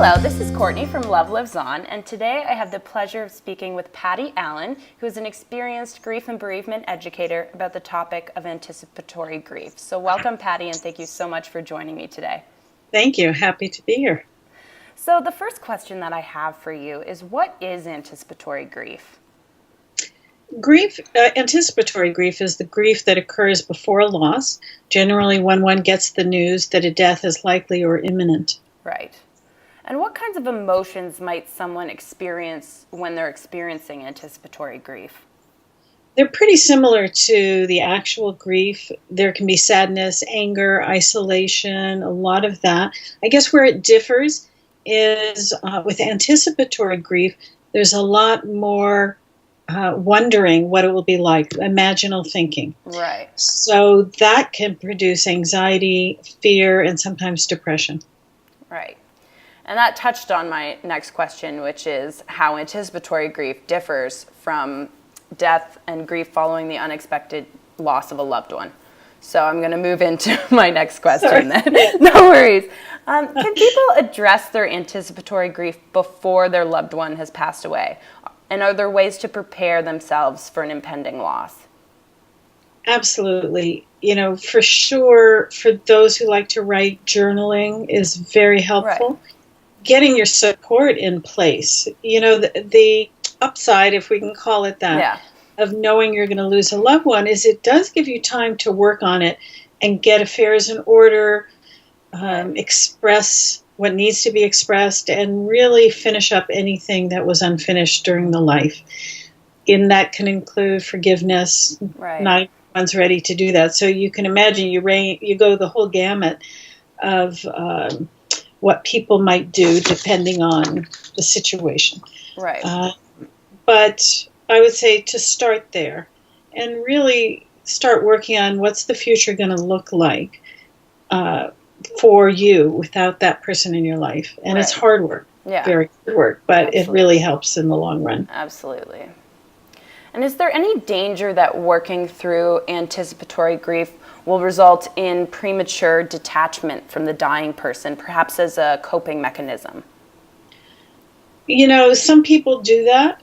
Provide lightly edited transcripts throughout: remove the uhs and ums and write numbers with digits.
Hello, this is Courtney from Love Lives On, and today I have the pleasure of speaking with Patti Allen, who is an experienced grief and bereavement educator about the topic of anticipatory grief. So welcome, Patti, and thank you so much for joining me today. Thank you. Happy to be here. So the first question that I have for you is, what is anticipatory grief? Anticipatory grief is the grief that occurs before a loss, generally when one gets the news that a death is likely or imminent. Right. And what kinds of emotions might someone experience when they're experiencing anticipatory grief? They're pretty similar to the actual grief. There can be sadness, anger, isolation, a lot of that. I guess where it differs is with anticipatory grief, there's a lot more wondering what it will be like, imaginal thinking. Right. So that can produce anxiety, fear, and sometimes depression. Right. And that touched on my next question, which is how anticipatory grief differs from death and grief following the unexpected loss of a loved one. So I'm going to move into my next question then. No worries. Can people address their anticipatory grief before their loved one has passed away? And are there ways to prepare themselves for an impending loss? Absolutely. You know, for sure, for those who like to write, journaling is very helpful. Right. Getting your support in place. You know, the upside, if we can call it that, of knowing you're going to lose a loved one is it does give you time to work on it and get affairs in order, express what needs to be expressed, and really finish up anything that was unfinished during the life. And that can include forgiveness. Right. Not everyone's ready to do that. So you can imagine you go the whole gamut of what people might do depending on the situation. Right. But I would say to start there and really start working on what's the future going to look like for you without that person in your life. And it's hard work, very hard work, but it really helps in the long run. Absolutely. And is there any danger that working through anticipatory grief will result in premature detachment from the dying person, perhaps as a coping mechanism? You know, some people do that.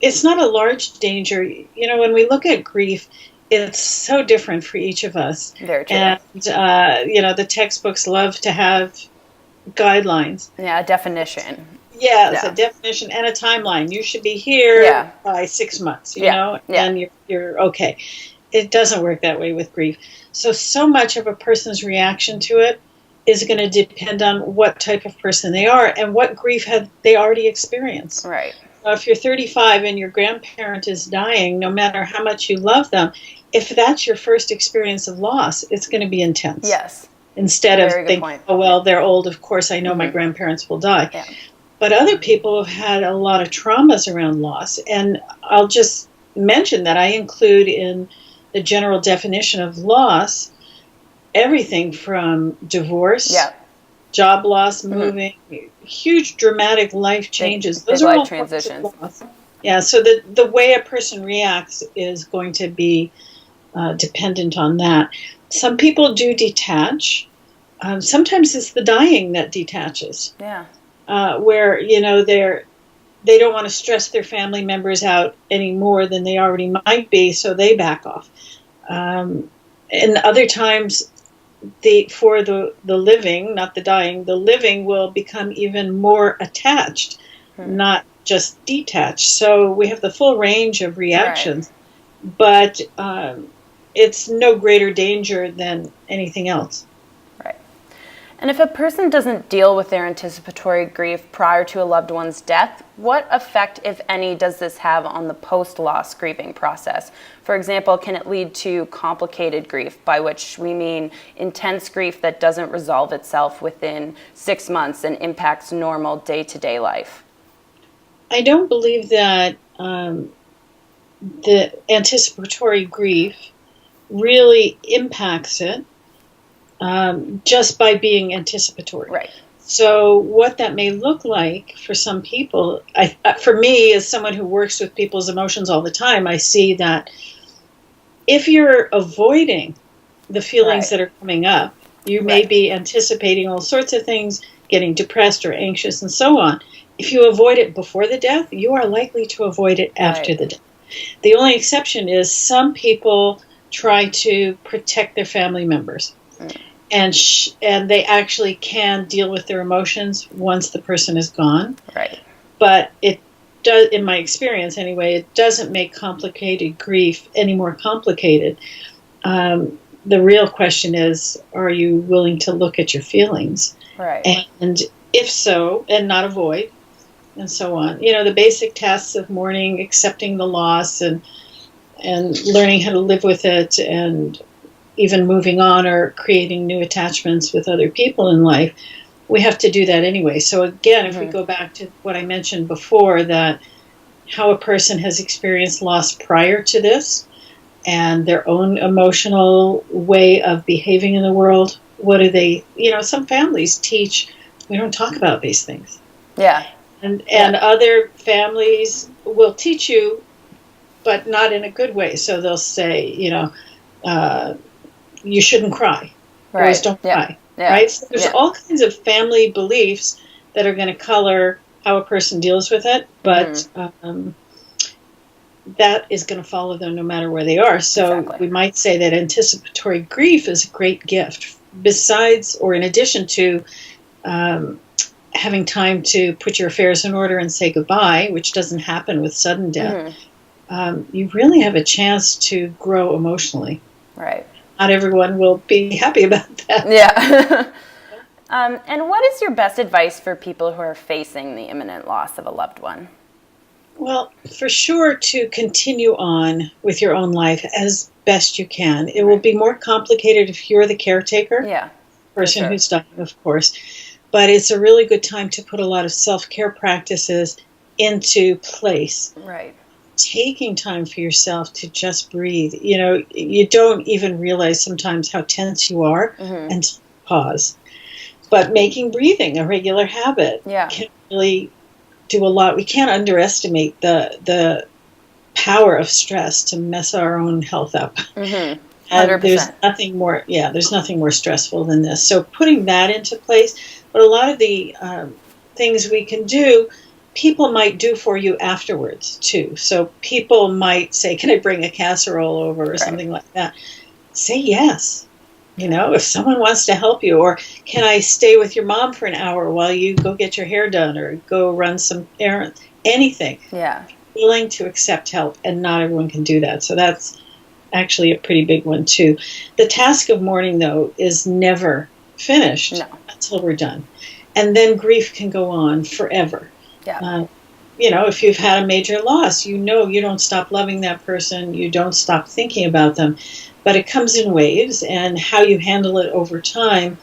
It's not a large danger. You know, when we look at grief, it's so different for each of us. Very true. And, you know, the textbooks love to have guidelines. Yeah, a definition. Yeah, it's a definition and a timeline. You should be here by 6 months, you know, and you're okay. It doesn't work that way with grief. So much of a person's reaction to it is going to depend on what type of person they are and what grief have they already experienced. Right. If you're 35 and your grandparent is dying, no matter how much you love them, if that's your first experience of loss, it's going to be intense. Yes. Instead of thinking, oh, well, they're old, of course I know my grandparents will die. Yeah. But other people have had a lot of traumas around loss. And I'll just mention that I include in the general definition of loss everything from divorce, job loss, moving, huge dramatic life changes. Those are all transitions. Yeah, so the way a person reacts is going to be dependent on that. Some people do detach. Sometimes it's the dying that detaches. Yeah. Where, you know, they don't want to stress their family members out any more than they already might be, so they back off. And other times, for the living, not the dying, the living will become even more attached, not just detached. So we have the full range of reactions, but it's no greater danger than anything else. Right. And if a person doesn't deal with their anticipatory grief prior to a loved one's death, what effect, if any, does this have on the post-loss grieving process? For example, can it lead to complicated grief, by which we mean intense grief that doesn't resolve itself within 6 months and impacts normal day-to-day life? I don't believe that the anticipatory grief really impacts it just by being anticipatory. Right. So what that may look like for some people, for me, as someone who works with people's emotions all the time, I see that if you're avoiding the feelings that are coming up, you may be anticipating all sorts of things getting depressed or anxious and so on. If you avoid it before the death, you are likely to avoid it after the death. The only exception is some people try to protect their family members. And they actually can deal with their emotions once the person is gone. Right. But it does, in my experience anyway, it doesn't make complicated grief any more complicated. The real question is, are you willing to look at your feelings? Right. And if so, and not avoid, and so on. You know, the basic tasks of mourning, accepting the loss, and learning how to live with it, and even moving on or creating new attachments with other people in life, we have to do that anyway. So again, if we go back to what I mentioned before, that how a person has experienced loss prior to this and their own emotional way of behaving in the world, what do they, you know, some families teach, we don't talk about these things. Yeah. And other families will teach you, but not in a good way. So they'll say, you know, you shouldn't cry. Right. Boys don't cry. Yeah. Right? So there's all kinds of family beliefs that are going to color how a person deals with it, but that is going to follow them no matter where they are. So we might say that anticipatory grief is a great gift, besides or in addition to having time to put your affairs in order and say goodbye, which doesn't happen with sudden death. You really have a chance to grow emotionally. Right. Not everyone will be happy about that. Yeah. And what is your best advice for people who are facing the imminent loss of a loved one? Well, for sure, to continue on with your own life as best you can. It will be more complicated if you're the caretaker. Yeah. Person who's dying, of course. But it's a really good time to put a lot of self-care practices into place. Right. Taking time for yourself to just breathe. You know, you don't even realize sometimes how tense you are until you pause. But making breathing a regular habit can really do a lot. We can't underestimate the power of stress to mess our own health up. 100%. And there's nothing more stressful than this. So putting that into place, but a lot of the things we can do, people might do for you afterwards too. So people might say, "Can I bring a casserole over?" or something like that. Say yes. You know, if someone wants to help you, or can I stay with your mom for an hour while you go get your hair done or go run some errands? Anything. Yeah. Willing to accept help, and not everyone can do that. So that's actually a pretty big one too. The task of mourning, though, is never finished until we're done. And then grief can go on forever. Yeah. You know, if you've had a major loss, you know you don't stop loving that person, you don't stop thinking about them. But it comes in waves, and how you handle it over time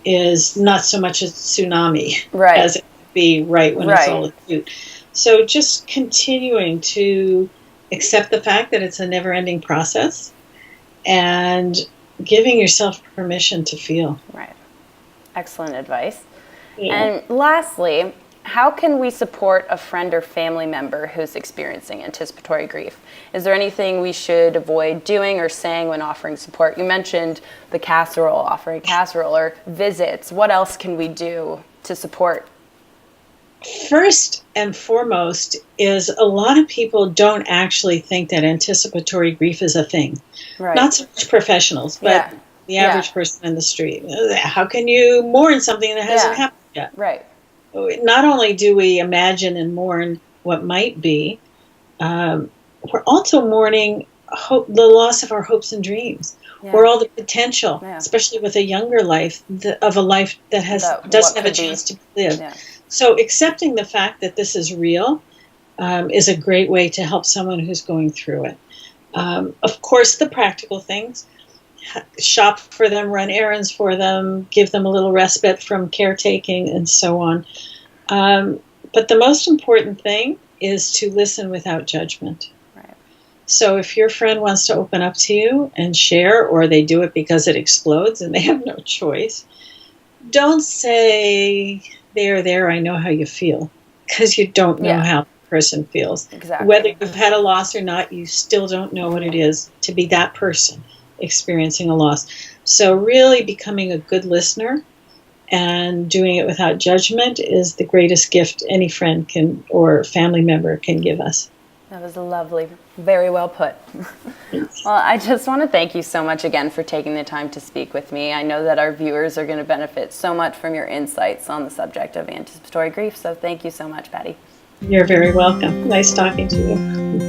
is not so much a tsunami as it would be when it's all acute. So just continuing to accept the fact that it's a never-ending process and giving yourself permission to feel. Right. Excellent advice. Yeah. And lastly, how can we support a friend or family member who's experiencing anticipatory grief? Is there anything we should avoid doing or saying when offering support? You mentioned the casserole, offering casserole, or visits. What else can we do to support? First and foremost is a lot of people don't actually think that anticipatory grief is a thing. Right. Not so much professionals, but the average person in the street. How can you mourn something that hasn't happened yet? Right. Not only do we imagine and mourn what might be, we're also mourning the loss of our hopes and dreams, or all the potential, especially with a younger life, of a life that doesn't have a chance to live. Yeah. So accepting the fact that this is real is a great way to help someone who's going through it. Of course, the practical things. Shop for them, run errands for them, give them a little respite from caretaking, and so on. But the most important thing is to listen without judgment. Right. So if your friend wants to open up to you and share, or they do it because it explodes and they have no choice, don't say, there, I know how you feel, because you don't know how the person feels. Exactly. Whether you've had a loss or not, you still don't know what it is to be that person experiencing a loss. So really becoming a good listener and doing it without judgment is the greatest gift any friend can or family member can give us. That was lovely. Very well put. Well, I just want to thank you so much again for taking the time to speak with me. I know that our viewers are going to benefit so much from your insights on the subject of anticipatory grief, so thank you so much, Patti. You're very welcome. Nice talking to you.